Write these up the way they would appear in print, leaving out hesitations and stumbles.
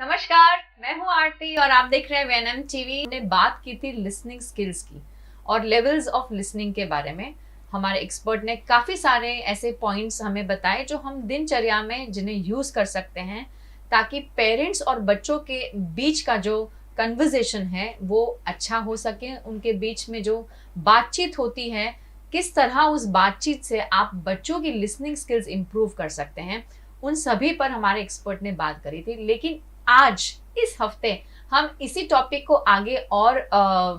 नमस्कार, मैं हूं आरती और आप देख रहे हैं वेनम टीवी। हमने बात की थी लिसनिंग स्किल्स की और लेवल्स ऑफ लिसनिंग के बारे में। हमारे एक्सपर्ट ने काफ़ी सारे ऐसे पॉइंट्स हमें बताए जो हम दिनचर्या में जिन्हें यूज़ कर सकते हैं ताकि पेरेंट्स और बच्चों के बीच का जो कन्वर्जेशन है वो अच्छा हो सके। उनके बीच में जो बातचीत होती है, किस तरह उस बातचीत से आप बच्चों की लिसनिंग स्किल्स इम्प्रूव कर सकते हैं, उन सभी पर हमारे एक्सपर्ट ने बात करी थी। लेकिन आज इस हफ्ते हम इसी टॉपिक को आगे और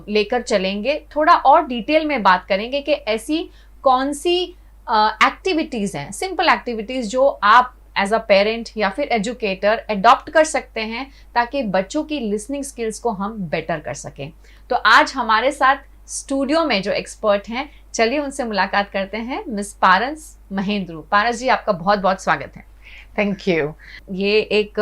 लेकर चलेंगे, थोड़ा और डिटेल में बात करेंगे कि ऐसी कौन सी एक्टिविटीज़ हैं, सिंपल एक्टिविटीज़ जो आप एज अ पेरेंट या फिर एजुकेटर अडॉप्ट कर सकते हैं ताकि बच्चों की लिसनिंग स्किल्स को हम बेटर कर सकें। तो आज हमारे साथ स्टूडियो में जो एक्सपर्ट हैं, चलिए उनसे मुलाकात करते हैं। मिस पारस महेंद्रू। पारस जी, आपका बहुत बहुत स्वागत है। Thank you. ये एक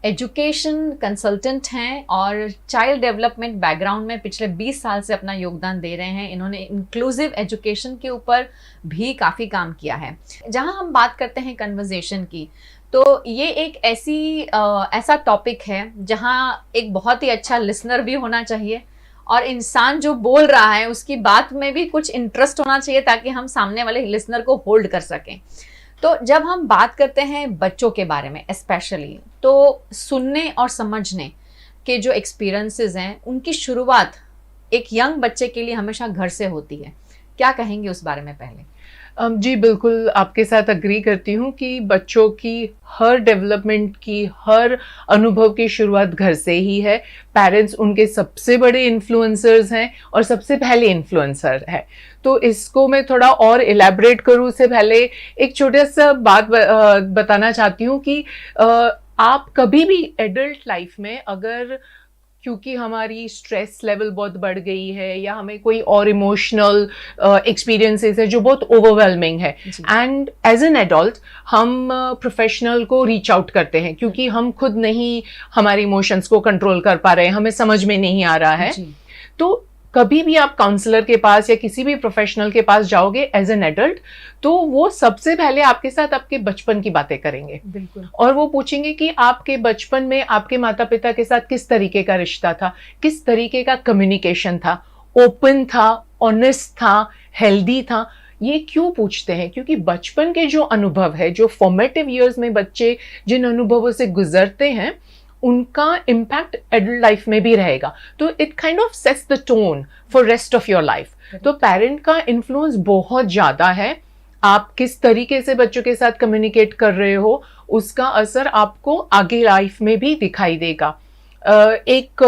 एजुकेशन कंसल्टेंट हैं और चाइल्ड डेवलपमेंट बैकग्राउंड में पिछले 20 साल से अपना योगदान दे रहे हैं। इन्होंने इंक्लूसिव एजुकेशन के ऊपर भी काफ़ी काम किया है। जहां हम बात करते हैं कन्वर्जेशन की, तो ये एक ऐसा टॉपिक है जहां एक बहुत ही अच्छा लिसनर भी होना चाहिए और इंसान जो बोल रहा है उसकी बात में भी कुछ इंटरेस्ट होना चाहिए ताकि हम सामने वाले लिसनर को होल्ड कर सकें। तो जब हम बात करते हैं बच्चों के बारे में स्पेशली, तो सुनने और समझने के जो एक्सपीरियंसेस हैं उनकी शुरुआत एक यंग बच्चे के लिए हमेशा घर से होती है। क्या कहेंगे उस बारे में पहले? जी बिल्कुल, आपके साथ अग्री करती हूँ कि बच्चों की हर डेवलपमेंट की, हर अनुभव की शुरुआत घर से ही है। पेरेंट्स उनके सबसे बड़े इन्फ्लुएंसर्स हैं और सबसे पहले इन्फ्लुएंसर है। तो इसको मैं थोड़ा और इलेबरेट करूँ उससे पहले एक छोटा सा बात बताना चाहती हूँ कि आप कभी भी एडल्ट लाइफ में अगर, क्योंकि हमारी स्ट्रेस लेवल बहुत बढ़ गई है या हमें कोई और इमोशनल एक्सपीरियंसेस है जो बहुत ओवरवेलमिंग है, एंड एज एन एडल्ट हम प्रोफेशनल को रीच आउट करते हैं क्योंकि हम खुद नहीं हमारे इमोशंस को कंट्रोल कर पा रहे हैं, हमें समझ में नहीं आ रहा है। तो कभी भी आप काउंसलर के पास या किसी भी प्रोफेशनल के पास जाओगे एज एन एडल्ट, तो वो सबसे पहले आपके साथ आपके बचपन की बातें करेंगे। बिल्कुल। और वो पूछेंगे कि आपके बचपन में आपके माता पिता के साथ किस तरीके का रिश्ता था, किस तरीके का कम्युनिकेशन था, ओपन था, ऑनेस्ट था, हेल्दी था। ये क्यों पूछते हैं? क्योंकि बचपन के जो अनुभव है, जो फॉर्मेटिव ईयर्स में बच्चे जिन अनुभवों से गुजरते हैं, उनका इम्पैक्ट एडल्ट लाइफ में भी रहेगा। तो it kind of sets the tone for rest of your life. तो पेरेंट का इन्फ्लुएंस बहुत ज्यादा है। आप किस तरीके से बच्चों के साथ कम्युनिकेट कर रहे हो, उसका असर आपको आगे लाइफ में भी दिखाई देगा। एक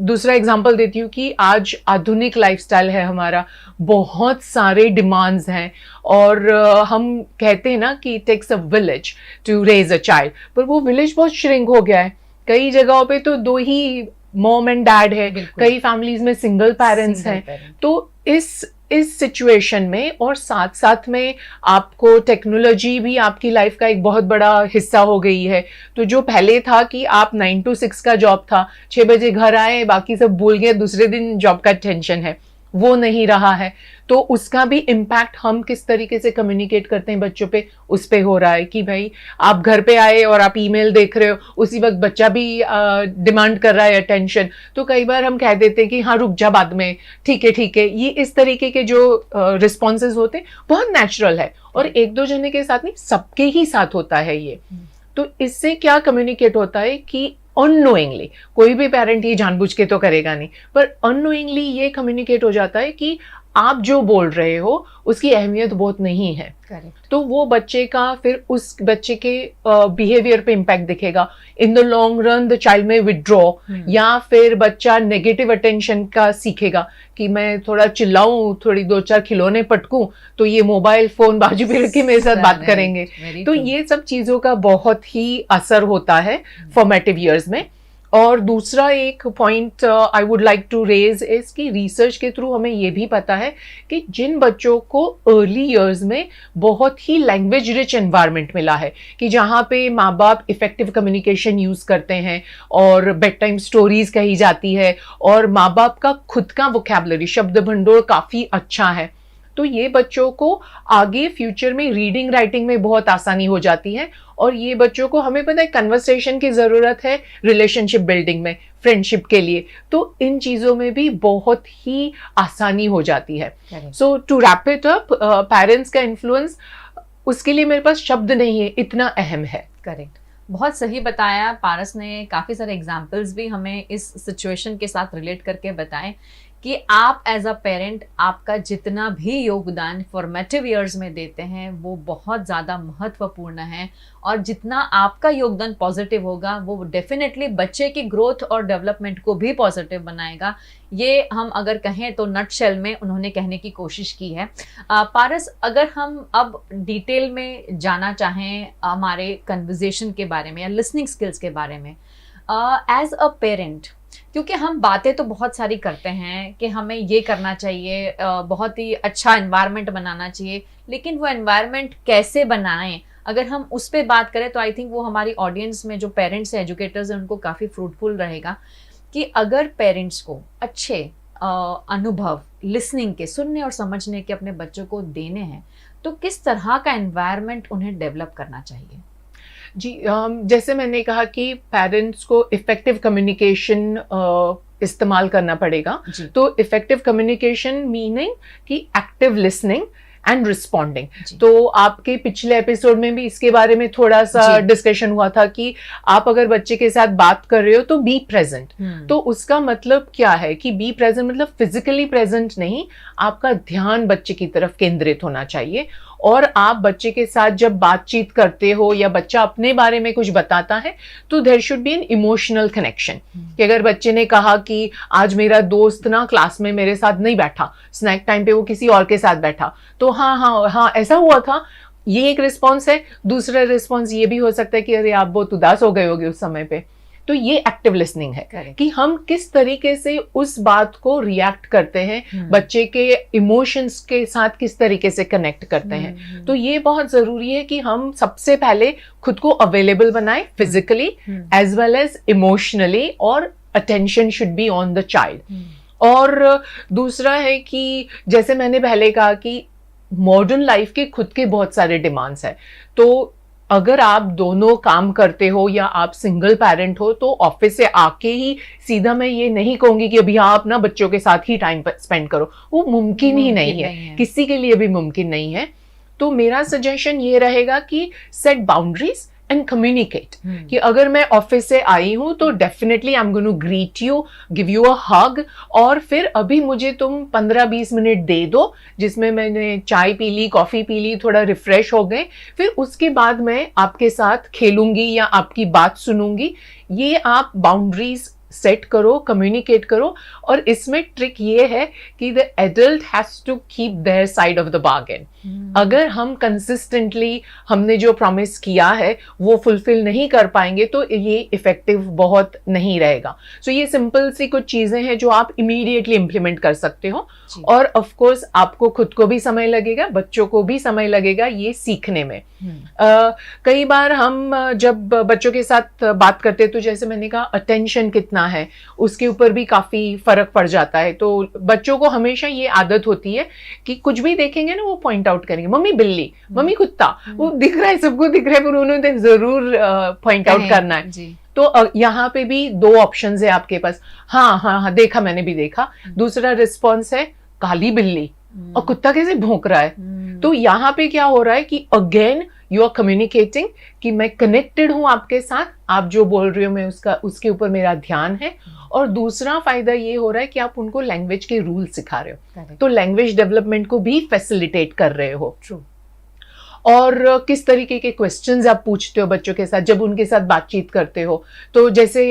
दूसरा एग्जांपल देती हूँ कि आज आधुनिक लाइफस्टाइल है हमारा, बहुत सारे डिमांड्स हैं और हम कहते हैं ना कि it takes a village to raise a child, पर वो विलेज बहुत श्रिंक हो गया है। कई जगहों पे तो 2 ही मॉम एंड डैड है, कई फैमिलीज में सिंगल पेरेंट्स हैं। तो इस सिचुएशन में और साथ साथ में आपको टेक्नोलॉजी भी आपकी लाइफ का एक बहुत बड़ा हिस्सा हो गई है। तो जो पहले था कि आप 9 to 6 का जॉब था, 6 बजे घर आए, बाकी सब भूल गए, दूसरे दिन जॉब का टेंशन है, वो नहीं रहा है। तो उसका भी इम्पैक्ट हम किस तरीके से कम्युनिकेट करते हैं बच्चों पे, उस पे हो रहा है कि भाई आप घर पे आए और आप ईमेल देख रहे हो, उसी वक्त बच्चा भी डिमांड कर रहा है अटेंशन। तो कई बार हम कह देते हैं कि हाँ रुक जा, बाद में, ठीक है। ये इस तरीके के जो रिस्पॉन्सेज होते हैं बहुत नेचुरल है और एक दो जने के साथ नहीं, सबके ही साथ होता है ये। तो इससे क्या कम्युनिकेट होता है कि अननोइंगली, कोई भी पेरेंट ये जानबूझ के तो करेगा नहीं, पर अननोइंगली ये कम्युनिकेट हो जाता है कि आप जो बोल रहे हो उसकी अहमियत बहुत नहीं है। Correct. तो वो बच्चे का फिर उस बच्चे के बिहेवियर पे इम्पैक्ट दिखेगा। In the long run the child में विड्रॉ, या फिर बच्चा नेगेटिव अटेंशन का सीखेगा कि मैं थोड़ा चिल्लाऊं, थोड़ी 2-4 खिलौने पटकूं तो ये मोबाइल फोन बाजू पे रख के मेरे साथ बात करेंगे। तो ये सब चीजों का बहुत ही असर होता है फॉर्मेटिव ईयर्स में। और दूसरा एक point I would like to raise is कि रिसर्च के थ्रू हमें ये भी पता है कि जिन बच्चों को अर्ली इयर्स में बहुत ही लैंग्वेज रिच एनवायरनमेंट मिला है, कि जहाँ पे माँ बाप इफेक्टिव कम्युनिकेशन यूज करते हैं और बेड टाइम स्टोरीज कही जाती है और माँ बाप का खुद का वोकैबुलरी, शब्द भंडोर काफी अच्छा है, तो ये बच्चों को आगे फ्यूचर में रीडिंग राइटिंग में बहुत आसानी हो जाती है। और ये बच्चों को, हमें पता है कन्वर्सेशन की ज़रूरत है रिलेशनशिप बिल्डिंग में, फ्रेंडशिप के लिए, तो इन चीज़ों में भी बहुत ही आसानी हो जाती है। So to wrap it up, parents का इन्फ्लुएंस, उसके लिए मेरे पास शब्द नहीं है, इतना अहम है। करेक्ट, बहुत सही बताया पारस ने। काफ़ी सारे एग्जाम्पल्स भी हमें इस सिचुएशन के साथ रिलेट करके बताएं कि आप एज अ पेरेंट, आपका जितना भी योगदान फॉर्मेटिव ईयर्स में देते हैं वो बहुत ज़्यादा महत्वपूर्ण है, और जितना आपका योगदान पॉजिटिव होगा वो डेफिनेटली बच्चे की ग्रोथ और डेवलपमेंट को भी पॉजिटिव बनाएगा। ये हम अगर कहें तो नटशेल में उन्होंने कहने की कोशिश की है। पारस, अगर हम अब डिटेल में जाना चाहें हमारे कन्वर्जेशन के बारे में या लिसनिंग स्किल्स के बारे में, एज अ पेरेंट, क्योंकि हम बातें तो बहुत सारी करते हैं कि हमें ये करना चाहिए, बहुत ही अच्छा एनवायरनमेंट बनाना चाहिए, लेकिन वो एनवायरनमेंट कैसे बनाएं, अगर हम उस पर बात करें तो आई थिंक वो हमारी ऑडियंस में जो पेरेंट्स हैं, एजुकेटर्स हैं, उनको काफ़ी फ्रूटफुल रहेगा कि अगर पेरेंट्स को अच्छे अनुभव लिसनिंग के, सुनने और समझने के अपने बच्चों को देने हैं, तो किस तरह का एनवायरनमेंट उन्हें डेवलप करना चाहिए? जी, जैसे मैंने कहा कि पेरेंट्स को इफ़ेक्टिव कम्युनिकेशन इस्तेमाल करना पड़ेगा। तो इफ़ेक्टिव कम्युनिकेशन मीनिंग कि एक्टिव लिसनिंग एंड रिस्पॉन्डिंग। तो आपके पिछले एपिसोड में भी इसके बारे में थोड़ा सा डिस्कशन हुआ था कि आप अगर बच्चे के साथ बात कर रहे हो तो बी प्रेजेंट। तो उसका मतलब क्या है कि बी प्रेजेंट मतलब फिजिकली प्रेजेंट नहीं, आपका ध्यान बच्चे की तरफ केंद्रित होना चाहिए। और आप बच्चे के साथ जब बातचीत करते हो या बच्चा अपने बारे में कुछ बताता है तो there should be an emotional connection. कि अगर बच्चे ने कहा कि आज मेरा दोस्त ना क्लास में मेरे साथ नहीं बैठा, स्नैक टाइम पे वो किसी और के साथ बैठा, तो हाँ ऐसा हुआ था, ये एक रिस्पॉन्स है। दूसरा रिस्पॉन्स ये भी हो सकता है कि अरे आप बहुत उदास हो गए होगे उस समय पे। तो ये एक्टिव लिसनिंग है कि हम किस तरीके से उस बात को रिएक्ट करते हैं, बच्चे के इमोशंस के साथ किस तरीके से कनेक्ट करते हैं। तो ये बहुत जरूरी है कि हम सबसे पहले खुद को अवेलेबल बनाएं, physically as well as emotionally, और attention should be on the child. और दूसरा है कि जैसे मैंने पहले कहा कि मॉडर्न लाइफ के खुद के बहुत सारे डिमांड्स हैं। तो अगर आप दोनों काम करते हो या आप सिंगल पेरेंट हो तो ऑफिस से आके ही सीधा मैं ये नहीं कहूंगी कि अभी आप ना बच्चों के साथ ही टाइम स्पेंड करो, वो मुमकिन ही नहीं है, किसी के लिए भी मुमकिन नहीं है। तो मेरा सजेशन ये रहेगा कि सेट बाउंड्रीज एंड कम्युनिकेट कि अगर मैं ऑफिस से आई हूं तो definitely I am going to greet you, give you a hug, और फिर अभी मुझे तुम 15-20 मिनट दे दो जिसमें मैंने चाय पी ली, कॉफी पी ली, थोड़ा रिफ्रेश हो गए, फिर उसके बाद मैं आपके साथ खेलूंगी या आपकी बात सुनूंगी। ये आप बाउंड्रीज सेट करो, कम्युनिकेट करो। और इसमें ट्रिक ये है कि the adult has to keep their side of the bargain. अगर हम कंसिस्टेंटली हमने जो प्रॉमिस किया है वो फुलफिल नहीं कर पाएंगे तो ये इफेक्टिव बहुत नहीं रहेगा। सो ये सिंपल सी कुछ चीजें हैं जो आप इमीडिएटली इंप्लीमेंट कर सकते हो। और ऑफ कोर्स आपको खुद को भी समय लगेगा, बच्चों को भी समय लगेगा ये सीखने में। कई बार हम जब बच्चों के साथ बात करते हैं तो जैसे मैंने कहा अटेंशन कितना है उसके ऊपर भी काफी फर्क पड़ जाता है। तो बच्चों को हमेशा ये आदत होती है कि कुछ भी देखेंगे ना वो पॉइंट आउट करेंगे, मम्मी बिल्ली, मम्मी कुत्ता, वो दिख रहा है, सबको दिख रहा है, पर उन्होंने जरूर पॉइंट आउट करना है। तो यहाँ पे भी दो ऑप्शंस है आपके पास, हाँ देखा, मैंने भी देखा। दूसरा रिस्पॉन्स है काली बिल्ली, और कुत्ता कैसे भौंक रहा है। तो यहाँ पे क्या हो रहा है कि अगेन यू आर कम्युनिकेटिंग कि मैं कनेक्टेड हूं आपके साथ, आप जो बोल रहे हो मैं उसके ऊपर मेरा ध्यान है। और दूसरा फायदा ये हो रहा है कि आप उनको लैंग्वेज के रूल सिखा रहे हो, तो लैंग्वेज डेवलपमेंट को भी फैसिलिटेट कर रहे हो। ट्रू। और किस तरीके के क्वेश्चंस आप पूछते हो बच्चों के साथ जब उनके साथ बातचीत करते हो। तो जैसे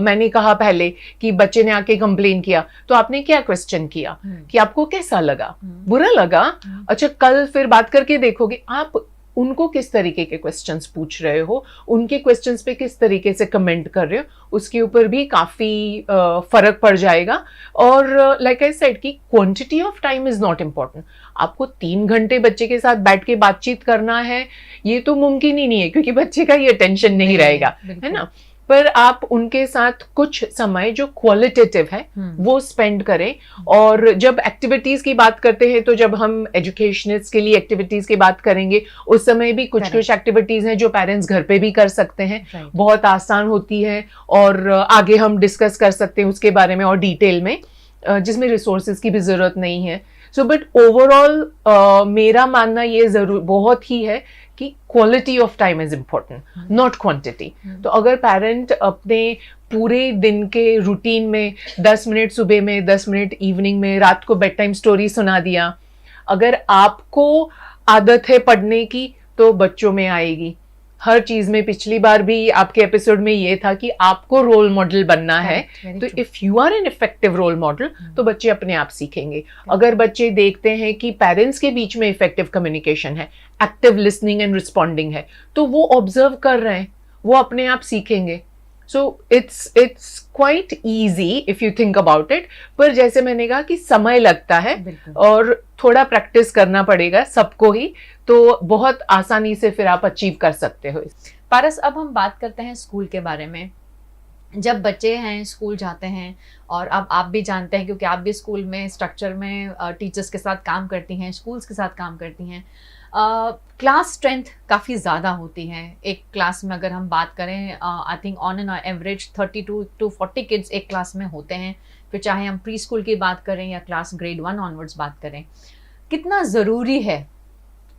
मैंने कहा पहले कि बच्चे ने आके कंप्लेन किया तो आपने क्या क्वेश्चन किया कि आपको कैसा लगा, बुरा लगा, अच्छा कल फिर बात करके देखोगे। आप उनको किस तरीके के क्वेश्चंस पूछ रहे हो, उनके क्वेश्चंस पे किस तरीके से कमेंट कर रहे हो, उसके ऊपर भी काफी फर्क पड़ जाएगा। और लाइक आई सेड कि quantity of time is not important. आपको 3 घंटे बच्चे के साथ बैठ के बातचीत करना है ये तो मुमकिन ही नहीं है, क्योंकि बच्चे का ये अटेंशन नहीं रहेगा, है ना। पर आप उनके साथ कुछ समय जो क्वालिटेटिव है वो स्पेंड करें। और जब एक्टिविटीज की बात करते हैं, तो जब हम एजुकेशनिस्ट के लिए एक्टिविटीज की बात करेंगे, उस समय भी कुछ कुछ एक्टिविटीज हैं जो पेरेंट्स घर पे भी कर सकते हैं, बहुत आसान होती है, और आगे हम डिस्कस कर सकते हैं उसके बारे में और डिटेल में, जिसमें रिसोर्सेज की भी जरूरत नहीं है। सो बट ओवरऑल मेरा मानना ये जरूर बहुत ही है कि quality of time is important, not quantity. तो अगर पेरेंट अपने पूरे दिन के रूटीन में 10 मिनट सुबह में, 10 मिनट इवनिंग में, रात को बेड टाइम स्टोरी सुना दिया, अगर आपको आदत है पढ़ने की तो बच्चों में आएगी। हर चीज में पिछली बार भी आपके एपिसोड में ये था कि आपको रोल मॉडल बनना है, तो if you are an effective role model तो बच्चे अपने आप सीखेंगे। अगर बच्चे देखते हैं कि पेरेंट्स के बीच में इफेक्टिव कम्युनिकेशन है, एक्टिव लिसनिंग एंड रिस्पॉन्डिंग है, तो वो ऑब्जर्व कर रहे हैं, वो अपने आप सीखेंगे। So it's quite easy if you think about it. पर जैसे मैंने कहा कि समय लगता है और थोड़ा प्रैक्टिस करना पड़ेगा सबको ही, तो बहुत आसानी से फिर आप अचीव कर सकते हो। पारस, अब हम बात करते हैं स्कूल के बारे में। जब बच्चे हैं स्कूल जाते हैं, और अब आप भी जानते हैं क्योंकि आप भी स्कूल में स्ट्रक्चर में टीचर्स के साथ काम करती हैं, स्कूल्स के साथ काम करती हैं, क्लास स्ट्रेंथ काफ़ी ज़्यादा होती है। एक क्लास में अगर हम बात करें, I think on an average 32 to 40 kids एक क्लास में होते हैं। फिर चाहे हम प्री स्कूल की बात करें या क्लास ग्रेड 1 ऑनवर्ड्स बात करें, कितना ज़रूरी है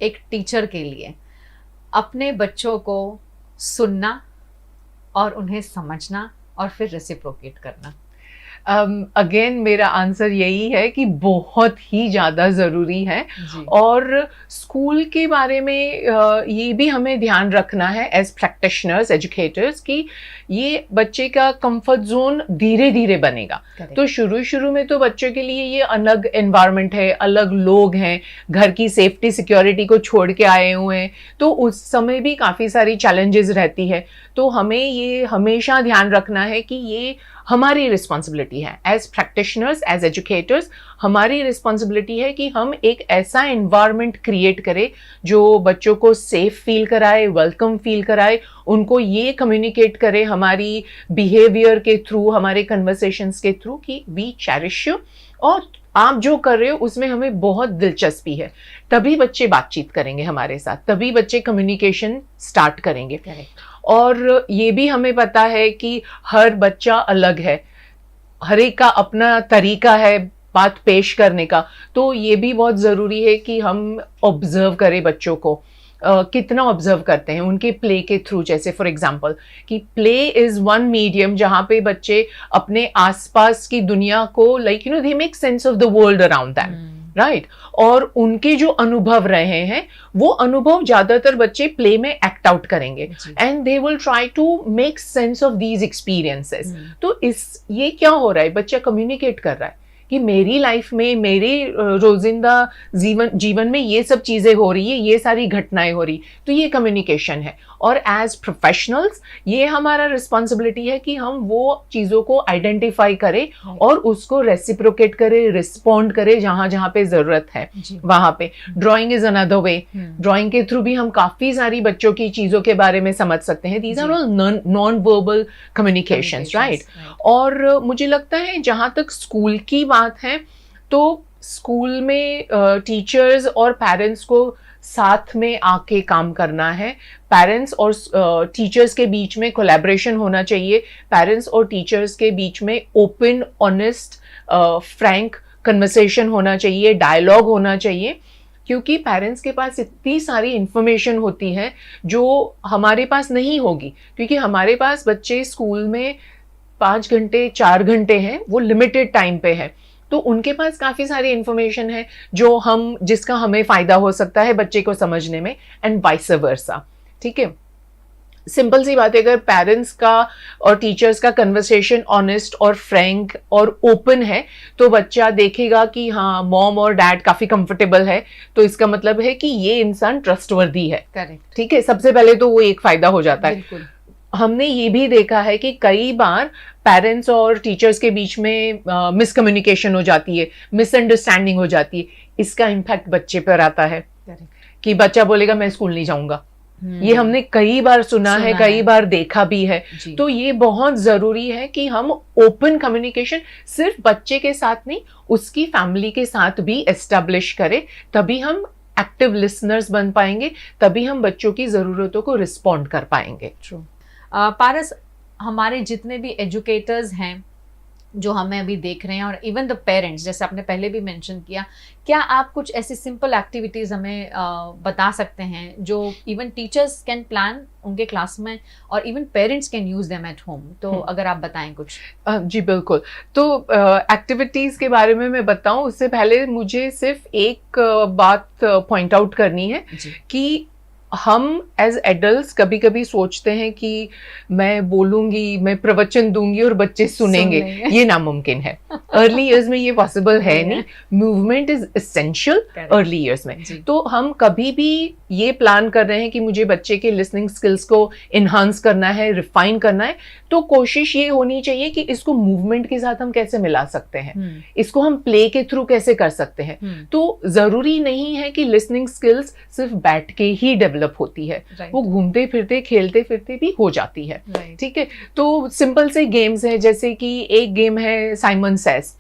एक टीचर के लिए अपने बच्चों को सुनना और उन्हें समझना और फिर रेसिप्रोकेट करना। अगेन मेरा आंसर यही है कि बहुत ही ज़्यादा ज़रूरी है। और स्कूल के बारे में ये भी हमें ध्यान रखना है एज प्रैक्टिशनर्स, एजुकेटर्स, कि ये बच्चे का कंफर्ट जोन धीरे धीरे बनेगा। तो शुरू में तो बच्चों के लिए ये अलग एनवायरनमेंट है, अलग लोग हैं, घर की सेफ्टी सिक्योरिटी को छोड़ के आए हुए हैं, तो उस समय भी काफ़ी सारी चैलेंजेस रहती है। तो हमें ये हमेशा ध्यान रखना है कि ये हमारी रिस्पॉन्सिबिलिटी है एज प्रैक्टिशनर्स, एज एजुकेटर्स। हमारी रिस्पॉन्सिबिलिटी है कि हम एक ऐसा एनवायरनमेंट क्रिएट करें जो बच्चों को सेफ फील कराए, वेलकम फील कराए, उनको ये कम्युनिकेट करे हमारी बिहेवियर के थ्रू, हमारे कन्वर्सेशंस के थ्रू कि वी चेरिश यू, और आप जो कर रहे हो उसमें हमें बहुत दिलचस्पी है। तभी बच्चे बातचीत करेंगे हमारे साथ, तभी बच्चे कम्युनिकेशन स्टार्ट करेंगे। और ये भी हमें पता है कि हर बच्चा अलग है, हर एक का अपना तरीका है बात पेश करने का। तो ये भी बहुत ज़रूरी है कि हम ऑब्जर्व करें बच्चों को, कितना ऑब्जर्व करते हैं उनके प्ले के थ्रू। जैसे फॉर एग्जांपल कि प्ले इज़ वन मीडियम जहाँ पे बच्चे अपने आसपास की दुनिया को they make sense of the world around them, right. और उनके जो अनुभव रहे हैं वो अनुभव ज्यादातर बच्चे प्ले में एक्ट आउट करेंगे, and they will try to make sense of these experiences. तो ये क्या हो रहा है, बच्चा कम्युनिकेट कर रहा है कि मेरी लाइफ में, मेरे रोजिंदा जीवन में ये सब चीज़ें हो रही है, ये सारी घटनाएं हो रही, तो ये कम्युनिकेशन है। और एज प्रोफेशनल्स ये हमारा रिस्पॉन्सिबिलिटी है कि हम वो चीज़ों को आइडेंटिफाई करें और उसको रेसिप्रोकेट करें, रिस्पॉन्ड करें जहाँ जहाँ पे ज़रूरत है वहाँ पे। Drawing is another way. Drawing के थ्रू भी हम काफ़ी सारी बच्चों की चीज़ों के बारे में समझ सकते हैं। These are all non verbal communications, right. और मुझे लगता है जहाँ तक स्कूल की बात है, तो स्कूल में टीचर्स और पेरेंट्स को साथ में आके काम करना है। पेरेंट्स और टीचर्स के बीच में कोलैबोरेशन होना चाहिए। पेरेंट्स और टीचर्स के बीच में ओपन, ऑनेस्ट, फ्रैंक कन्वर्सेशन होना चाहिए, डायलॉग होना चाहिए, क्योंकि पेरेंट्स के पास इतनी सारी इंफॉर्मेशन होती है जो हमारे पास नहीं होगी। क्योंकि हमारे पास बच्चे स्कूल में 5 घंटे 4 घंटे हैं, वो लिमिटेड टाइम पे है, तो उनके पास काफ़ी सारी इंफॉर्मेशन है जिसका हमें फ़ायदा हो सकता है बच्चे को समझने में, एंड वाइस वर्सा। ठीक है, सिंपल सी बात है, अगर पेरेंट्स का और टीचर्स का कन्वर्सेशन ऑनेस्ट और फ्रैंक और ओपन है, तो बच्चा देखेगा कि हाँ, मॉम और डैड काफ़ी कंफर्टेबल है, तो इसका मतलब है कि ये इंसान ट्रस्टवर्दी है। करेक्ट, ठीक है, सबसे पहले तो वो एक फ़ायदा हो जाता है। हमने ये भी देखा है कि कई बार पेरेंट्स और टीचर्स के बीच में मिसकम्युनिकेशन हो जाती है, मिसअंडरस्टैंडिंग हो जाती है। इसका इम्पैक्ट बच्चे पर आता है कि बच्चा बोलेगा मैं स्कूल नहीं जाऊंगा, ये हमने कई बार सुना है, कई बार देखा भी है। तो ये बहुत जरूरी है कि हम ओपन कम्युनिकेशन सिर्फ बच्चे के साथ नहीं, उसकी फैमिली के साथ भी एस्टेब्लिश करें, तभी हम एक्टिव लिसनर्स बन पाएंगे, तभी हम बच्चों की जरूरतों को रिस्पॉन्ड कर पाएंगे। ट्रू। पारस, हमारे जितने भी एजुकेटर्स हैं जो हमें अभी देख रहे हैं, और इवन द पेरेंट्स, जैसे आपने पहले भी मेंशन किया, क्या आप कुछ ऐसी सिंपल एक्टिविटीज हमें बता सकते हैं जो इवन टीचर्स कैन प्लान उनके क्लास में, और even parents can use them at home? तो अगर आप बताएं कुछ। जी बिल्कुल। तो एक्टिविटीज के बारे में मैं बताऊं उससे पहले मुझे सिर्फ एक बात पॉइंट आउट करनी है कि हम एज एडल्ट्स कभी कभी सोचते हैं कि मैं बोलूंगी, मैं प्रवचन दूंगी और बच्चे सुनेंगे। ये नामुमकिन है। अर्ली इयर्स में ये पॉसिबल है नहीं। Movement is essential early years में। तो हम कभी भी ये प्लान कर रहे हैं कि मुझे बच्चे के लिसनिंग स्किल्स को इन्हांस करना है, रिफाइन करना है, तो कोशिश ये होनी चाहिए कि इसको मूवमेंट के साथ हम कैसे मिला सकते हैं, इसको हम प्ले के थ्रू कैसे कर सकते हैं। तो जरूरी नहीं है कि लिसनिंग स्किल्स सिर्फ बैठ के ही डेवलप होती है, वो घूमते फिरते खेलते फिरते भी हो जाती है। ठीक है। तो सिंपल से गेम्स है, जैसे कि एक गेम है साइमन सेज।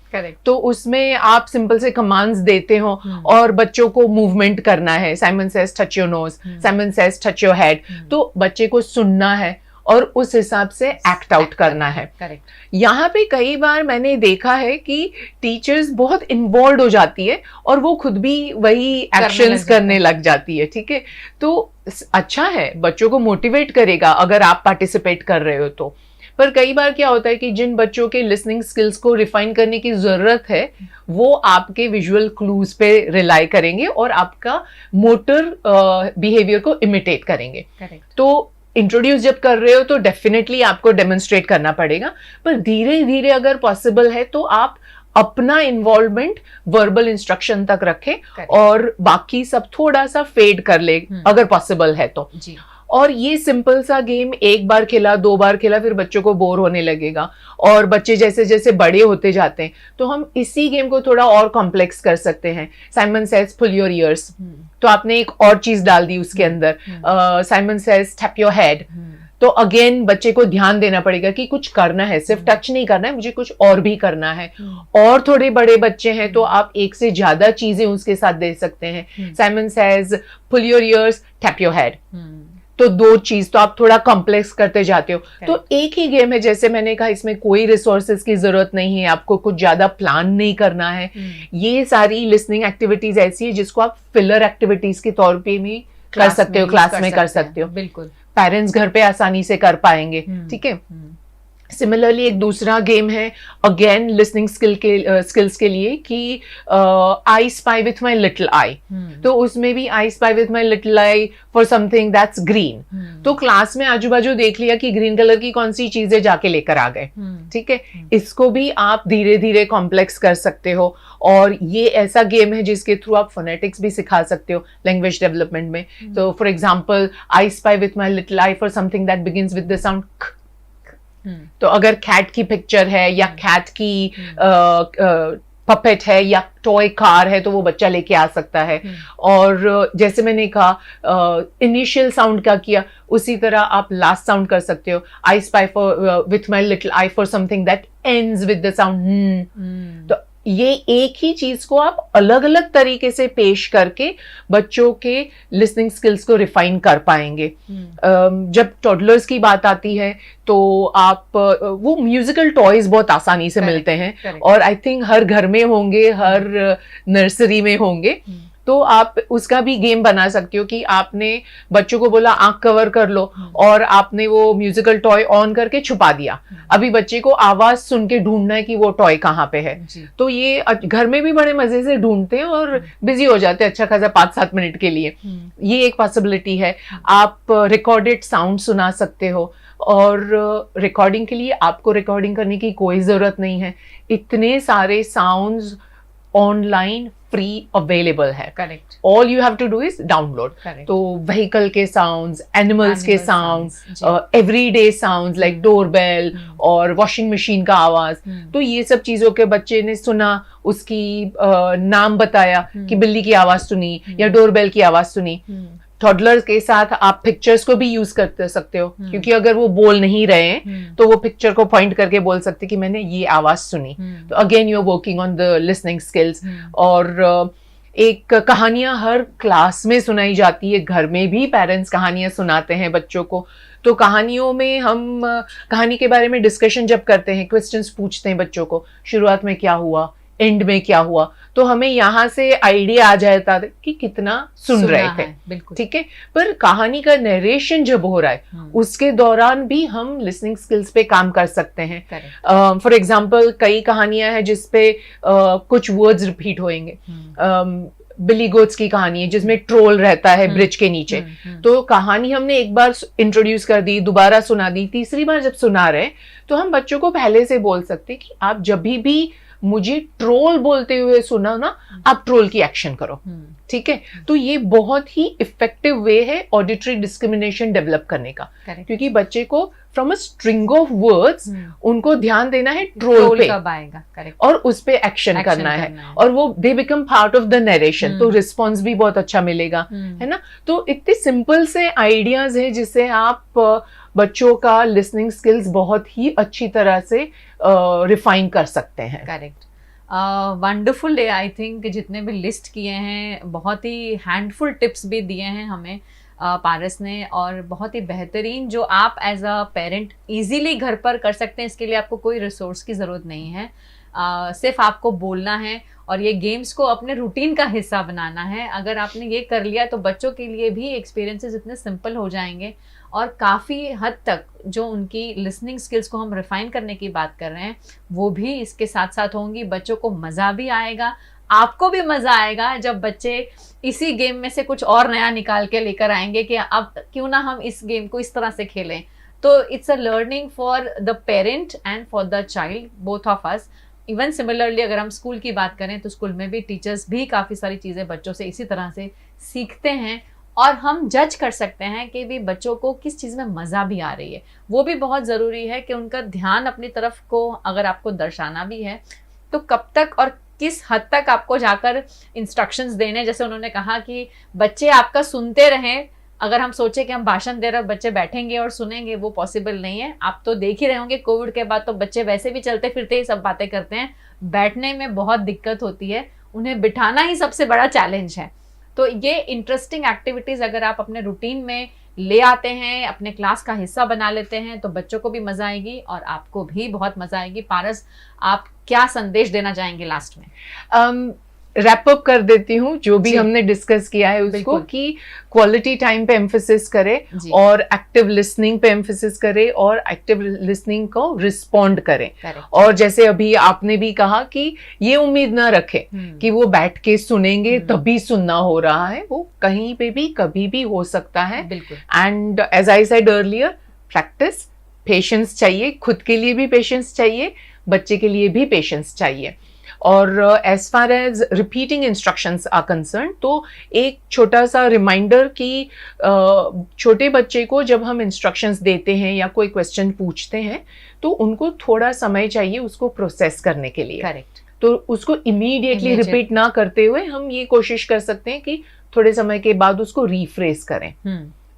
तो उसमें आप सिंपल से कमांड्स देते हो और बच्चों को मूवमेंट करना है। Simon says touch your nose, Simon says touch your head. तो बच्चे को सुनना है और उस हिसाब से एक्ट आउट करना है। यहाँ पे कई बार मैंने देखा है कि टीचर्स बहुत इन्वॉल्व हो जाती है और वो खुद भी वही एक्शंस करने लग जाती है। ठीक है। तो अच्छा है, बच्चों को मोटिवेट करेगा अगर आप पार्टिसिपेट कर रहे हो तो। पर कई बार क्या होता है कि जिन बच्चों के लिसनिंग स्किल्स को रिफाइन करने की जरूरत है वो आपके विजुअल क्लूज पे रिलाई करेंगे और आपका मोटर बिहेवियर को इमिटेट करेंगे। तो इंट्रोड्यूस जब कर रहे हो तो डेफिनेटली आपको डेमोन्स्ट्रेट करना पड़ेगा, पर धीरे धीरे अगर पॉसिबल है तो आप अपना इन्वॉल्वमेंट वर्बल इंस्ट्रक्शन तक रखें और बाकी सब थोड़ा सा फेड कर ले अगर पॉसिबल है तो। और ये सिंपल सा गेम एक बार खेला, 2 बार खेला, फिर बच्चों को बोर होने लगेगा और बच्चे जैसे जैसे बड़े होते जाते हैं तो हम इसी गेम को थोड़ा और कॉम्प्लेक्स कर सकते हैं। Simon says pull your ears, तो आपने एक और चीज डाल दी उसके अंदर। Simon says tap your head, तो अगेन बच्चे को ध्यान देना पड़ेगा कि कुछ करना है, सिर्फ टच नहीं करना है, मुझे कुछ और भी करना है। और थोड़े बड़े बच्चे हैं तो आप एक से ज्यादा चीजें उसके साथ दे सकते हैं। Simon says pull your ears tap your head, तो 2 चीज, तो आप थोड़ा कॉम्प्लेक्स करते जाते हो। तो एक ही गेम है, जैसे मैंने कहा, इसमें कोई रिसोर्सेज की जरूरत नहीं है, आपको कुछ ज्यादा प्लान नहीं करना है। ये सारी लिसनिंग एक्टिविटीज ऐसी है जिसको आप फिलर एक्टिविटीज के तौर पे भी कर सकते हो, क्लास में कर सकते हो। बिल्कुल, पेरेंट्स घर पे आसानी से कर पाएंगे। ठीक है। सिमिलरली एक दूसरा गेम है अगेन लिसनिंग स्किल्स के लिए कि I spy with my little आई। तो उसमें भी I spy with my little I for something that's green. तो क्लास में आजू बाजू देख लिया कि ग्रीन कलर की कौन सी चीजें जाके लेकर आ गए। ठीक है। इसको भी आप धीरे धीरे कॉम्प्लेक्स कर सकते हो और ये ऐसा गेम है जिसके थ्रू आप फोनेटिक्स भी सिखा सकते हो लैंग्वेज डेवलपमेंट में। तो for example I spy with my little I for something that begins with the sound ख। तो अगर कैट की पिक्चर है या कैट की पपेट है या टॉय कार है तो वो बच्चा लेके आ सकता है। और जैसे मैंने कहा इनिशियल साउंड क्या किया, उसी तरह आप लास्ट साउंड कर सकते हो। I spy for with my little I for something that ends with the sound. तो ये एक ही चीज को आप अलग अलग तरीके से पेश करके बच्चों के लिसनिंग स्किल्स को रिफाइन कर पाएंगे। जब टॉडलर्स की बात आती है तो आप वो म्यूजिकल टॉयज बहुत आसानी से मिलते हैं और आई थिंक हर घर में होंगे, हर नर्सरी में होंगे। तो आप उसका भी गेम बना सकते हो कि आपने बच्चों को बोला आंख कवर कर लो और आपने वो म्यूजिकल टॉय ऑन करके छुपा दिया। अभी बच्चे को आवाज सुन के ढूंढना है कि वो टॉय कहाँ पे है। तो ये घर में भी बड़े मजे से ढूंढते हैं और बिजी हो जाते हैं अच्छा खासा 5-7 मिनट के लिए। ये एक पॉसिबिलिटी है। आप रिकॉर्डेड साउंड सुना सकते हो और रिकॉर्डिंग के लिए आपको रिकॉर्डिंग करने की कोई जरूरत नहीं है। इतने सारे साउंड्स ऑनलाइन फ्री अवेलेबल है। Correct. All you have to do is download. तो व्हीकल के साउंड्स, एनिमल्स के sounds, everyday sounds like doorbell और वॉशिंग मशीन का आवाज। तो ये सब चीजों के बच्चे ने सुना, उसकी नाम बताया कि बिल्ली की आवाज सुनी या डोरबेल की आवाज सुनी। टॉडलर के साथ आप पिक्चर्स को भी यूज कर सकते हो, क्योंकि अगर वो बोल नहीं रहे हैं तो वो पिक्चर को पॉइंट करके बोल सकते कि मैंने ये आवाज सुनी। तो again you are working on the listening skills. और एक कहानियां हर क्लास में सुनाई जाती है, घर में भी पेरेंट्स कहानियां सुनाते हैं बच्चों को। तो कहानियों में हम कहानी के बारे में डिस्कशन जब करते हैं, क्वेश्चंस पूछते हैं बच्चों को, शुरुआत में क्या हुआ, एंड में क्या हुआ, तो हमें यहाँ से आइडिया आ जाता था कि कितना सुन रहे थे। बिल्कुल ठीक है। पर कहानी का नरेशन जब हो रहा है उसके दौरान भी हम लिसनिंग स्किल्स पे काम कर सकते हैं। फॉर एग्जाम्पल कई कहानियां हैं जिसपे कुछ वर्ड्स रिपीट होंगे। बिली गोट्स की कहानी है जिसमें ट्रोल रहता है ब्रिज के नीचे। तो कहानी हमने एक बार इंट्रोड्यूस कर दी, दोबारा सुना दी, तीसरी बार जब सुना रहे तो हम बच्चों को पहले से बोल सकते कि आप जब भी मुझे ट्रोल बोलते हुए सुना ना, आप ट्रोल की एक्शन करो। ठीक है। तो ये बहुत ही इफेक्टिव वे है ऑडिटरी डिस्क्रिमिनेशन डेवलप करने का। क्योंकि बच्चे को from a string of words उनको ध्यान देना है ट्रोल पे कब आएगा, और उस पे एक्शन करना है और वो they become part of the narration. तो रिस्पॉन्स भी बहुत अच्छा मिलेगा, है ना। तो इतने सिंपल से आइडियाज है जिससे आप बच्चों का लिसनिंग स्किल्स बहुत ही अच्छी तरह से रिफाइन कर सकते हैं। Correct. Wonderful day. I think जितने भी लिस्ट किए हैं, बहुत ही हैंडफुल टिप्स भी दिए हैं हमें पारस ने, और बहुत ही बेहतरीन जो आप एज अ पेरेंट इजीली घर पर कर सकते हैं। इसके लिए आपको कोई रिसोर्स की ज़रूरत नहीं है, सिर्फ आपको बोलना है और ये गेम्स को अपने रूटीन का हिस्सा बनाना है। अगर आपने ये कर लिया तो बच्चों के लिए भी एक्सपीरियंसेस इतने सिंपल हो जाएंगे और काफ़ी हद तक जो उनकी लिसनिंग स्किल्स को हम रिफाइन करने की बात कर रहे हैं वो भी इसके साथ साथ होंगी। बच्चों को मज़ा भी आएगा, आपको भी मज़ा आएगा जब बच्चे इसी गेम में से कुछ और नया निकाल के लेकर आएंगे कि अब क्यों ना हम इस गेम को इस तरह से खेलें। तो it's a learning for the parent and for the child, both of us. Even similarly अगर हम स्कूल की बात करें तो स्कूल में भी टीचर्स भी काफ़ी सारी चीज़ें बच्चों से इसी तरह से सीखते हैं और हम जज कर सकते हैं कि भी बच्चों को किस चीज़ में मज़ा भी आ रही है। वो भी बहुत ज़रूरी है कि उनका ध्यान अपनी तरफ को अगर आपको दर्शाना भी है तो कब तक और किस हद तक आपको जाकर इंस्ट्रक्शंस देने। जैसे उन्होंने कहा कि बच्चे आपका सुनते रहें। अगर हम सोचे कि हम भाषण दे रहे और बच्चे बैठेंगे और सुनेंगे, वो पॉसिबल नहीं है। आप तो देख ही रहे होंगे कोविड के बाद तो बच्चे वैसे भी चलते फिरते ही सब बातें करते हैं, बैठने में बहुत दिक्कत होती है, उन्हें बिठाना ही सबसे बड़ा चैलेंज है। तो ये इंटरेस्टिंग एक्टिविटीज़ अगर आप अपने रूटीन में ले आते हैं, अपने क्लास का हिस्सा बना लेते हैं, तो बच्चों को भी मज़ा आएगी और आपको भी बहुत मज़ा आएगी। पारस, आप क्या संदेश देना चाहेंगे लास्ट में? रैप अप कर देती हूँ जो भी हमने डिस्कस किया है उसको, कि क्वालिटी टाइम पे एम्फेसिस करें और एक्टिव लिसनिंग पे एम्फेसिस करें और एक्टिव लिसनिंग को रिस्पॉन्ड करें। और जैसे अभी आपने भी कहा कि ये उम्मीद ना रखें कि वो बैठ के सुनेंगे तभी सुनना हो रहा है, वो कहीं पे भी कभी भी हो सकता है। And as I said earlier, practice, patience चाहिए, खुद के लिए भी पेशेंस चाहिए, बच्चे के लिए भी पेशेंस चाहिए। और as far as repeating instructions are concern, तो एक छोटा सा रिमाइंडर कि छोटे बच्चे को जब हम इंस्ट्रक्शंस देते हैं या कोई क्वेश्चन पूछते हैं तो उनको थोड़ा समय चाहिए उसको प्रोसेस करने के लिए। करेक्ट। तो उसको इमीडिएटली रिपीट ना करते हुए हम ये कोशिश कर सकते हैं कि थोड़े समय के बाद उसको रीफ्रेज करें।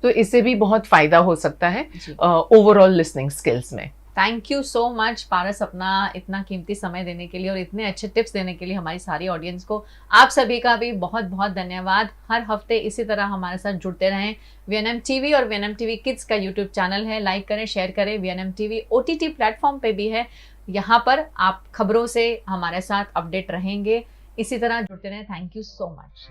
तो इससे भी बहुत फायदा हो सकता है ओवरऑल लिसनिंग स्किल्स में। थैंक यू सो मच पारस, अपना इतना कीमती समय देने के लिए और इतने अच्छे टिप्स देने के लिए हमारी सारी ऑडियंस को। आप सभी का भी बहुत बहुत धन्यवाद। हर हफ्ते इसी तरह हमारे साथ जुड़ते रहें। VNM TV और VNM TV किड्स का यूट्यूब चैनल है, लाइक करें, शेयर करें। VNM TV OTT प्लेटफॉर्म पे भी है, यहाँ पर आप खबरों से हमारे साथ अपडेट रहेंगे। इसी तरह जुड़ते रहें। Thank you so much.